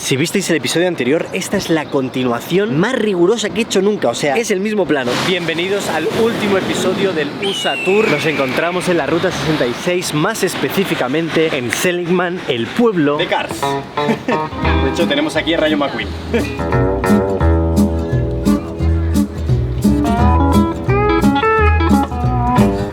Si visteis el episodio anterior, esta es la continuación más rigurosa que he hecho nunca, o sea, es el mismo plano. Bienvenidos al último episodio del USA Tour. Nos encontramos en la Ruta 66, más específicamente en Seligman, el pueblo de Cars. De hecho, tenemos aquí a Rayo McQueen.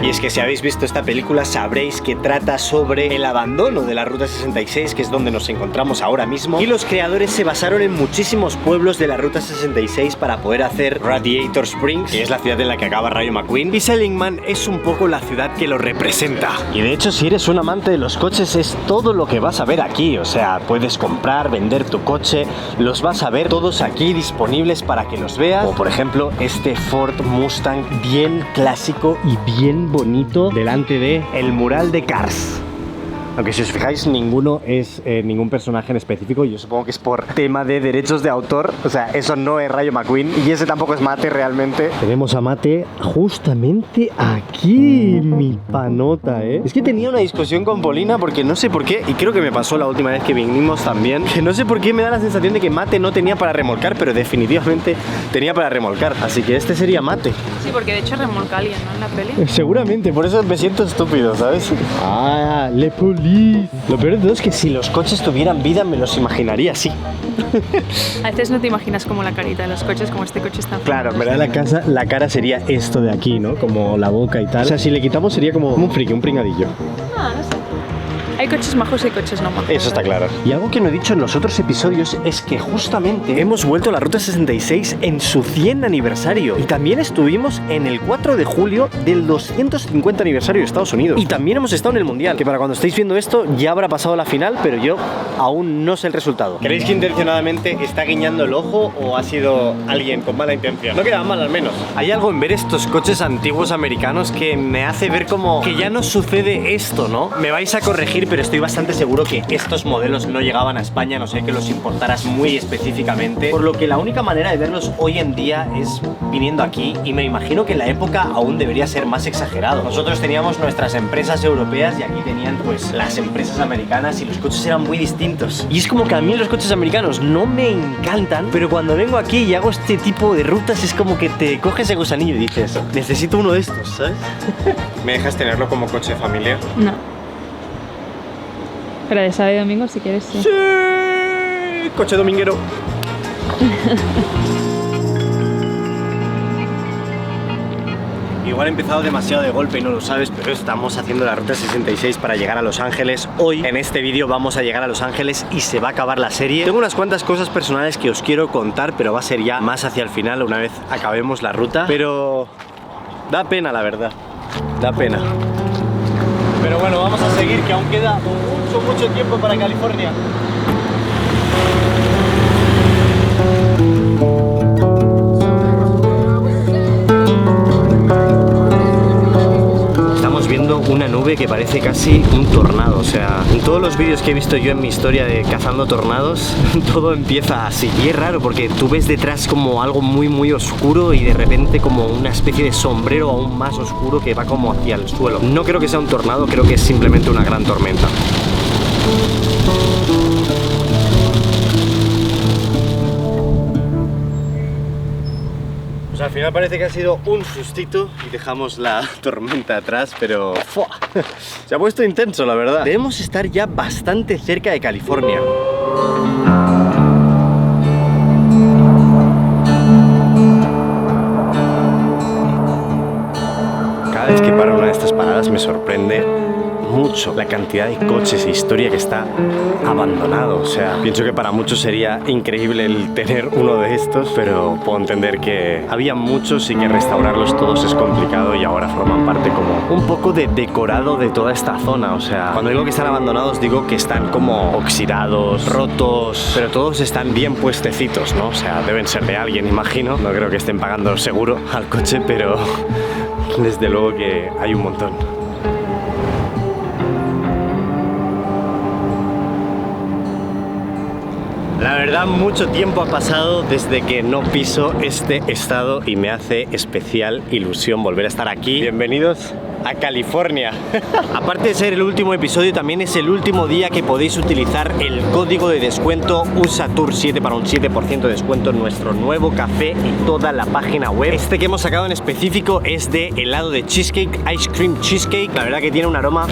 Y es que si habéis visto esta película sabréis que trata sobre el abandono de la Ruta 66, que es donde nos encontramos ahora mismo. Y los creadores se basaron en muchísimos pueblos de la Ruta 66 para poder hacer Radiator Springs, que es la ciudad en la que acaba Rayo McQueen. Y Seligman es un poco la ciudad que lo representa. Y de hecho, si eres un amante de los coches, es todo lo que vas a ver aquí. O sea, puedes comprar, vender tu coche, los vas a ver todos aquí disponibles para que los veas. Como por ejemplo este Ford Mustang bien clásico y bien bonito delante de el mural de Cars. Aunque si os fijáis, ninguno es ningún personaje en específico. Yo supongo que es por tema de derechos de autor. O sea, eso no es Rayo McQueen y ese tampoco es Mate realmente. Tenemos a Mate justamente aquí, mi panota, ¿eh? Es que tenía una discusión con Polina porque no sé por qué, y creo que me pasó la última vez que vinimos también, que no sé por qué me da la sensación de que Mate no tenía para remolcar, pero definitivamente tenía para remolcar. Así que este sería Mate. Sí, porque de hecho remolca a alguien, ¿no? En la peli. Seguramente, por eso me siento estúpido, ¿sabes? Ah, Le Police. Lo peor de todo es que si los coches tuvieran vida me los imaginaría así. A veces no te imaginas como la carita de los coches, como este coche está. Claro, en verdad la cara sería esto de aquí, ¿no? Como la boca y tal. O sea, si le quitamos sería como un friki, un pringadillo. No sé. Hay coches majos y hay coches no majos. Eso está claro. Y algo que no he dicho en los otros episodios es que justamente hemos vuelto a la Ruta 66 en su 100 aniversario. Y también estuvimos en el 4 de julio del 250 aniversario de Estados Unidos. Y también hemos estado en el Mundial, que para cuando estéis viendo esto ya habrá pasado la final, pero yo aún no sé el resultado. ¿Creéis que intencionadamente está guiñando el ojo o ha sido alguien con mala intención? No queda mal al menos. Hay algo en ver estos coches antiguos americanos que me hace ver como que ya no sucede esto, ¿no? Me vais a corregir, pero estoy bastante seguro que estos modelos no llegaban a España, no sé, que los importaras muy específicamente, por lo que la única manera de verlos hoy en día es viniendo aquí, y me imagino que en la época aún debería ser más exagerado. Nosotros teníamos nuestras empresas europeas y aquí tenían pues las empresas americanas y los coches eran muy distintos. Y es como que a mí los coches americanos no me encantan, pero cuando vengo aquí y hago este tipo de rutas es como que te coges el gusanillo y dices, necesito uno de estos, ¿sabes? ¿Me dejas tenerlo como coche de familia? No. Pero de sábado y domingo, si quieres, sí. ¡Sí! Coche dominguero. Igual he empezado demasiado de golpe y no lo sabes, pero estamos haciendo la Ruta 66 para llegar a Los Ángeles. Hoy, en este vídeo, vamos a llegar a Los Ángeles y se va a acabar la serie. Tengo unas cuantas cosas personales que os quiero contar, pero va a ser ya más hacia el final, una vez acabemos la ruta. Pero da pena, la verdad. Da pena. Pero bueno, vamos a seguir, que aún queda mucho tiempo para California. Estamos viendo una nube que parece casi un tornado. O sea, en todos los vídeos que he visto yo en mi historia de cazando tornados, todo empieza así. Y es raro porque tú ves detrás como algo muy oscuro y de repente como una especie de sombrero aún más oscuro que va como hacia el suelo. No creo que sea un tornado, creo que es simplemente una gran tormenta. Pues al final parece que ha sido un sustito y dejamos la tormenta atrás, pero ¡fua! Se ha puesto intenso, la verdad. Debemos estar ya bastante cerca de California. Cada vez que paro una de estas paradas me sorprende mucho la cantidad de coches e historia que está abandonado. O sea, pienso que para muchos sería increíble el tener uno de estos, pero puedo entender que había muchos y que restaurarlos todos es complicado y ahora forman parte como un poco de decorado de toda esta zona. O sea, cuando digo que están abandonados digo que están como oxidados, rotos, pero todos están bien puestecitos, ¿no? O sea, deben ser de alguien, imagino. No creo que estén pagando seguro al coche, pero desde luego que hay un montón. La verdad, mucho tiempo ha pasado desde que no piso este estado y me hace especial ilusión volver a estar aquí. Bienvenidos a California. Aparte de ser el último episodio, también es el último día que podéis utilizar el código de descuento USATOUR7 para un 7% de descuento en nuestro nuevo café y toda la página web. Este que hemos sacado en específico es de helado de cheesecake, ice cream cheesecake. La verdad que tiene un aroma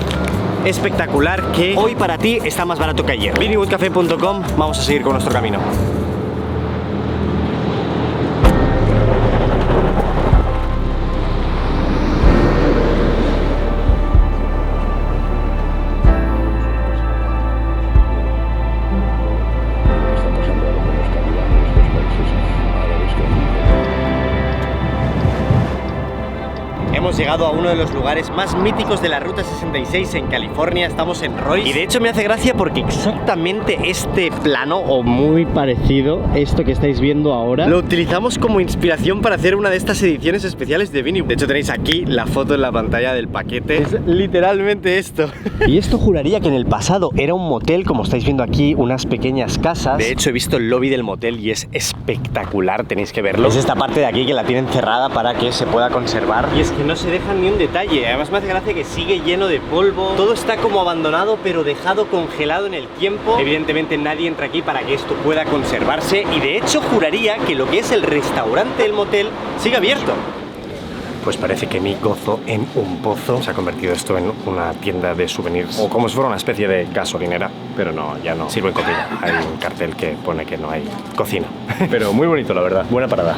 espectacular que hoy para ti está más barato que ayer. Vinnywoodcafe.com, vamos a seguir con nuestro camino. Hemos llegado a uno de los lugares más míticos de la Ruta 66 en California. Estamos en Royce. Y de hecho me hace gracia porque exactamente este plano, o muy parecido, esto que estáis viendo ahora, lo utilizamos como inspiración para hacer una de estas ediciones especiales de Vinny. De hecho tenéis aquí la foto en la pantalla del paquete. Es literalmente esto. Y esto juraría que en el pasado era un motel, como estáis viendo aquí, unas pequeñas casas. De hecho he visto el lobby del motel y es espectacular, tenéis que verlo. Es esta parte de aquí que la tienen cerrada para que se pueda conservar. Y es que no se dejan ni un detalle. Además me hace gracia que sigue lleno de polvo. Todo está como abandonado, pero dejado congelado en el tiempo. Evidentemente nadie entra aquí para que esto pueda conservarse. Y de hecho juraría que lo que es el restaurante del motel sigue abierto. Pues parece que mi gozo en un pozo se ha convertido esto en una tienda de souvenirs, o como si fuera una especie de gasolinera, pero no, ya no sirve cocina. Hay un cartel que pone que no hay cocina. Pero muy bonito, la verdad. Buena parada.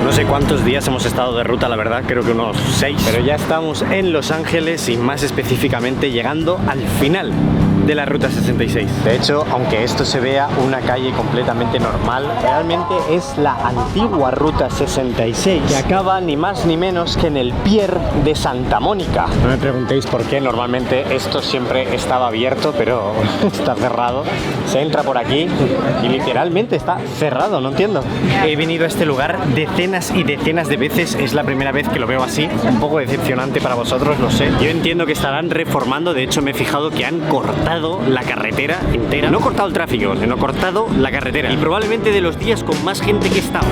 No sé cuántos días hemos estado de ruta, la verdad, creo que unos 6. Pero ya estamos en Los Ángeles y más específicamente llegando al final de la Ruta 66. De hecho, aunque esto se vea una calle completamente normal, realmente es la antigua Ruta 66 que acaba ni más ni menos que en el Pier de Santa Mónica. No me preguntéis por qué, normalmente esto siempre estaba abierto, pero está cerrado. Se entra por aquí y literalmente está cerrado, no entiendo. He venido a este lugar decenas y decenas de veces, es la primera vez que lo veo así. Un poco decepcionante para vosotros, lo sé. Yo entiendo que estarán reformando, de hecho me he fijado que han cortado la carretera entera. No cortado el tráfico, sino cortado la carretera. Y probablemente de los días con más gente que estaba.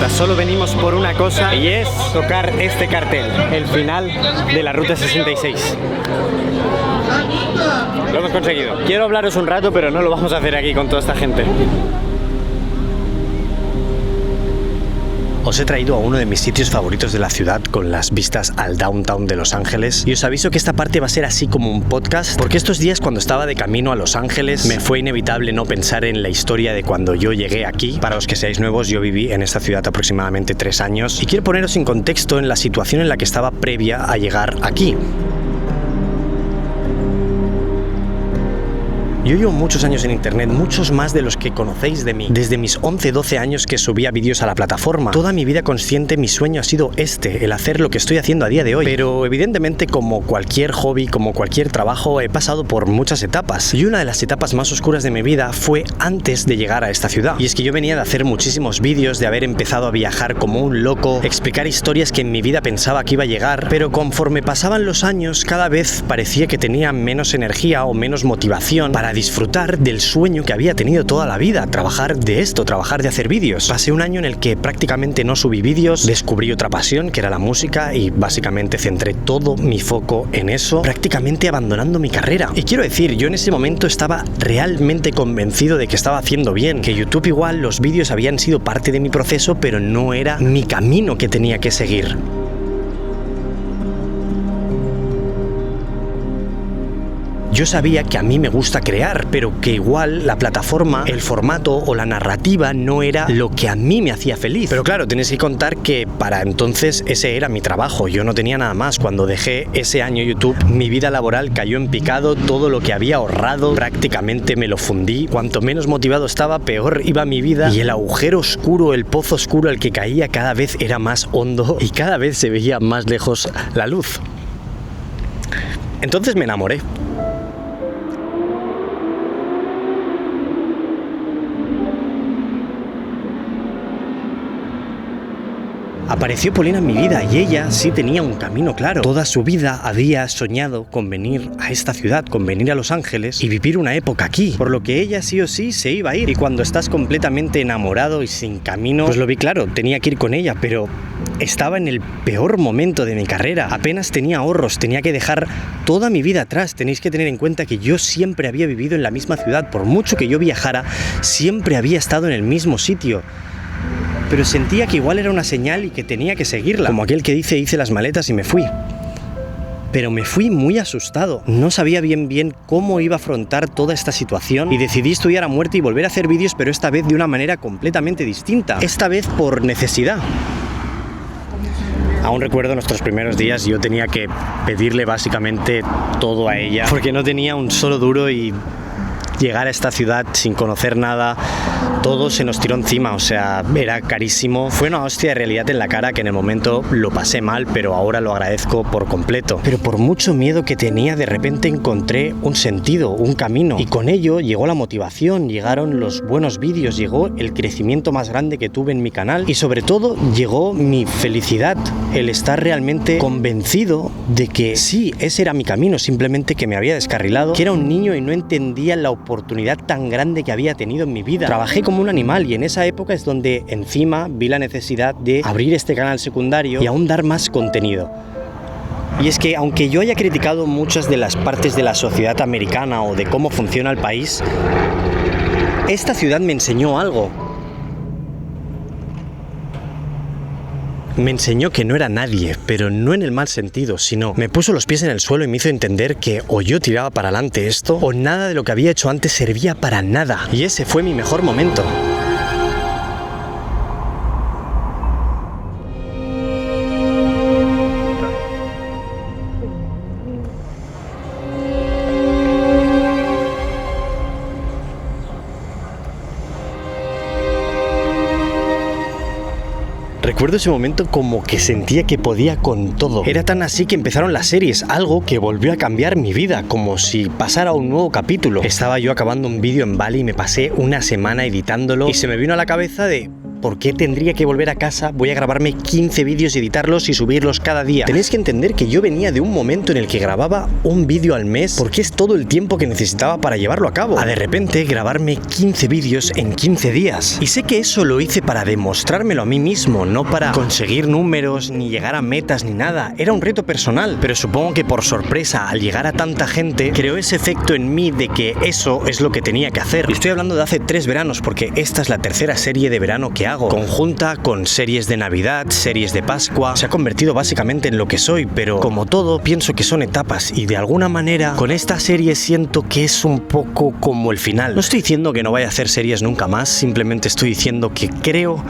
Solo venimos por una cosa y es tocar este cartel, el final de la Ruta 66. Lo hemos conseguido. Quiero hablaros un rato, pero no lo vamos a hacer aquí con toda esta gente. Os he traído a uno de mis sitios favoritos de la ciudad con las vistas al downtown de Los Ángeles y os aviso que esta parte va a ser así como un podcast porque estos días cuando estaba de camino a Los Ángeles me fue inevitable no pensar en la historia de cuando yo llegué aquí. Para los que seáis nuevos, yo viví en esta ciudad aproximadamente 3 años y quiero poneros en contexto en la situación en la que estaba previa a llegar aquí. Yo llevo muchos años en internet, muchos más de los que conocéis de mí. Desde mis 11-12 años que subía vídeos a la plataforma. Toda mi vida consciente, mi sueño ha sido el hacer lo que estoy haciendo a día de hoy. Pero evidentemente, como cualquier hobby, como cualquier trabajo, he pasado por muchas etapas. Y una de las etapas más oscuras de mi vida fue antes de llegar a esta ciudad. Y es que yo venía de hacer muchísimos vídeos, de haber empezado a viajar como un loco, explicar historias que en mi vida pensaba que iba a llegar, pero conforme pasaban los años, cada vez parecía que tenía menos energía o menos motivación para disfrutar del sueño que había tenido toda la vida, trabajar de esto, trabajar de hacer vídeos. Pasé un año en el que prácticamente no subí vídeos, descubrí otra pasión que era la música y básicamente centré todo mi foco en eso, prácticamente abandonando mi carrera. Y quiero decir, yo en ese momento estaba realmente convencido de que estaba haciendo bien, que YouTube igual, los vídeos habían sido parte de mi proceso, pero no era mi camino que tenía que seguir. Yo sabía que a mí me gusta crear, pero que igual la plataforma, el formato o la narrativa no era lo que a mí me hacía feliz. Pero claro, tenéis que contar que para entonces ese era mi trabajo, yo no tenía nada más. Cuando dejé ese año YouTube, mi vida laboral cayó en picado, todo lo que había ahorrado prácticamente me lo fundí. Cuanto menos motivado estaba, peor iba mi vida y el agujero oscuro, el pozo oscuro al que caía cada vez era más hondo y cada vez se veía más lejos la luz. Entonces me enamoré. Apareció Polina en mi vida y ella sí tenía un camino claro. Toda su vida había soñado con venir a esta ciudad, con venir a Los Ángeles y vivir una época aquí, por lo que ella sí o sí se iba a ir. Y cuando estás completamente enamorado y sin camino, pues lo vi claro, tenía que ir con ella, pero estaba en el peor momento de mi carrera. Apenas tenía ahorros, tenía que dejar toda mi vida atrás. Tenéis que tener en cuenta que yo siempre había vivido en la misma ciudad. Por mucho que yo viajara, siempre había estado en el mismo sitio. Pero sentía que igual era una señal y que tenía que seguirla. Como aquel que dice, hice las maletas y me fui. Pero me fui muy asustado. No sabía bien cómo iba a afrontar toda esta situación y decidí estudiar a muerte y volver a hacer vídeos, pero esta vez de una manera completamente distinta. Esta vez por necesidad. Aún recuerdo nuestros primeros días, yo tenía que pedirle básicamente todo a ella porque no tenía un solo duro y llegar a esta ciudad sin conocer nada, todo se nos tiró encima, o sea, era carísimo. Fue una hostia de realidad en la cara que en el momento lo pasé mal, pero ahora lo agradezco por completo. Pero por mucho miedo que tenía, de repente encontré un sentido, un camino, y con ello llegó la motivación, llegaron los buenos vídeos, llegó el crecimiento más grande que tuve en mi canal y sobre todo llegó mi felicidad, el estar realmente convencido de que sí, ese era mi camino, simplemente que me había descarrilado, que era un niño y no entendía la oportunidad tan grande que había tenido en mi vida. Trabajé como un animal y en esa época es donde encima vi la necesidad de abrir este canal secundario y aún dar más contenido. Y es que aunque yo haya criticado muchas de las partes de la sociedad americana o de cómo funciona el país, esta ciudad me enseñó algo. Me enseñó que no era nadie, pero no en el mal sentido, sino me puso los pies en el suelo y me hizo entender que o yo tiraba para adelante esto, o nada de lo que había hecho antes servía para nada. Y ese fue mi mejor momento. Recuerdo ese momento como que sentía que podía con todo. Era tan así que empezaron las series, algo que volvió a cambiar mi vida, como si pasara un nuevo capítulo. Estaba yo acabando un vídeo en Bali y me pasé una semana editándolo y se me vino a la cabeza de ¿por qué tendría que volver a casa? Voy a grabarme 15 vídeos y editarlos y subirlos cada día. Tenéis que entender que yo venía de un momento en el que grababa un vídeo al mes porque es todo el tiempo que necesitaba para llevarlo a cabo. A de repente grabarme 15 vídeos en 15 días. Y sé que eso lo hice para demostrármelo a mí mismo, no para conseguir números, ni llegar a metas, ni nada. Era un reto personal, pero supongo que por sorpresa, al llegar a tanta gente, creó ese efecto en mí de que eso es lo que tenía que hacer. Y estoy hablando de hace 3 veranos porque esta es la tercera serie de verano que hago, conjunta con series de Navidad, series de Pascua. Se ha convertido básicamente en lo que soy, pero como todo pienso que son etapas y de alguna manera con esta serie siento que es un poco como el final. No estoy diciendo que no vaya a hacer series nunca más, simplemente estoy diciendo que creo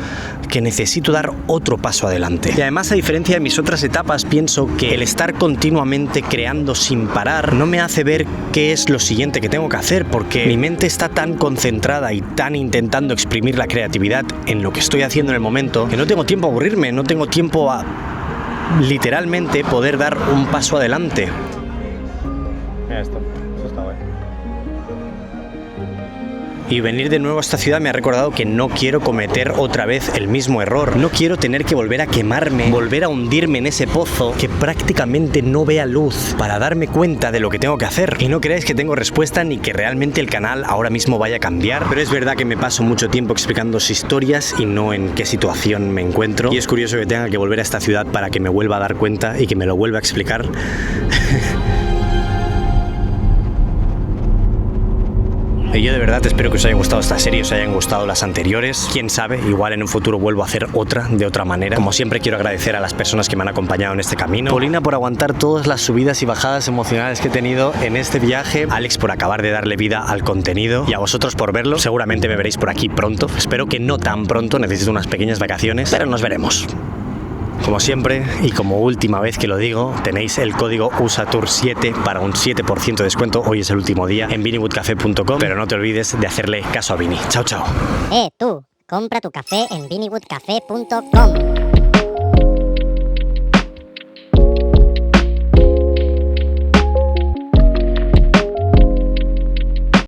que necesito dar otro paso adelante. Y además, a diferencia de mis otras etapas, pienso que el estar continuamente creando sin parar no me hace ver qué es lo siguiente que tengo que hacer, porque mi mente está tan concentrada y tan intentando exprimir la creatividad en lo que estoy haciendo en el momento, que no tengo tiempo a aburrirme, no tengo tiempo a literalmente poder dar un paso adelante. Mira esto, eso está guay. Y venir de nuevo a esta ciudad me ha recordado que no quiero cometer otra vez el mismo error. No quiero tener que volver a quemarme, volver a hundirme en ese pozo que prácticamente no vea luz, para darme cuenta de lo que tengo que hacer. Y no creáis que tengo respuesta ni que realmente el canal ahora mismo vaya a cambiar, pero es verdad que me paso mucho tiempo explicando historias y no en qué situación me encuentro. Y es curioso que tenga que volver a esta ciudad para que me vuelva a dar cuenta y que me lo vuelva a explicar. Y yo de verdad espero que os haya gustado esta serie, os hayan gustado las anteriores. Quién sabe, igual en un futuro vuelvo a hacer otra de otra manera. Como siempre, quiero agradecer a las personas que me han acompañado en este camino. Polina por aguantar todas las subidas y bajadas emocionales que he tenido en este viaje. Alex por acabar de darle vida al contenido. Y a vosotros por verlo. Seguramente me veréis por aquí pronto. Espero que no tan pronto, necesito unas pequeñas vacaciones, pero nos veremos. Como siempre, y como última vez que lo digo, tenéis el código USATOUR7 para un 7% de descuento. Hoy es el último día en ViniwoodCafe.com, pero no te olvides de hacerle caso a Vini. Chao, chao. Tú, compra tu café en ViniwoodCafe.com.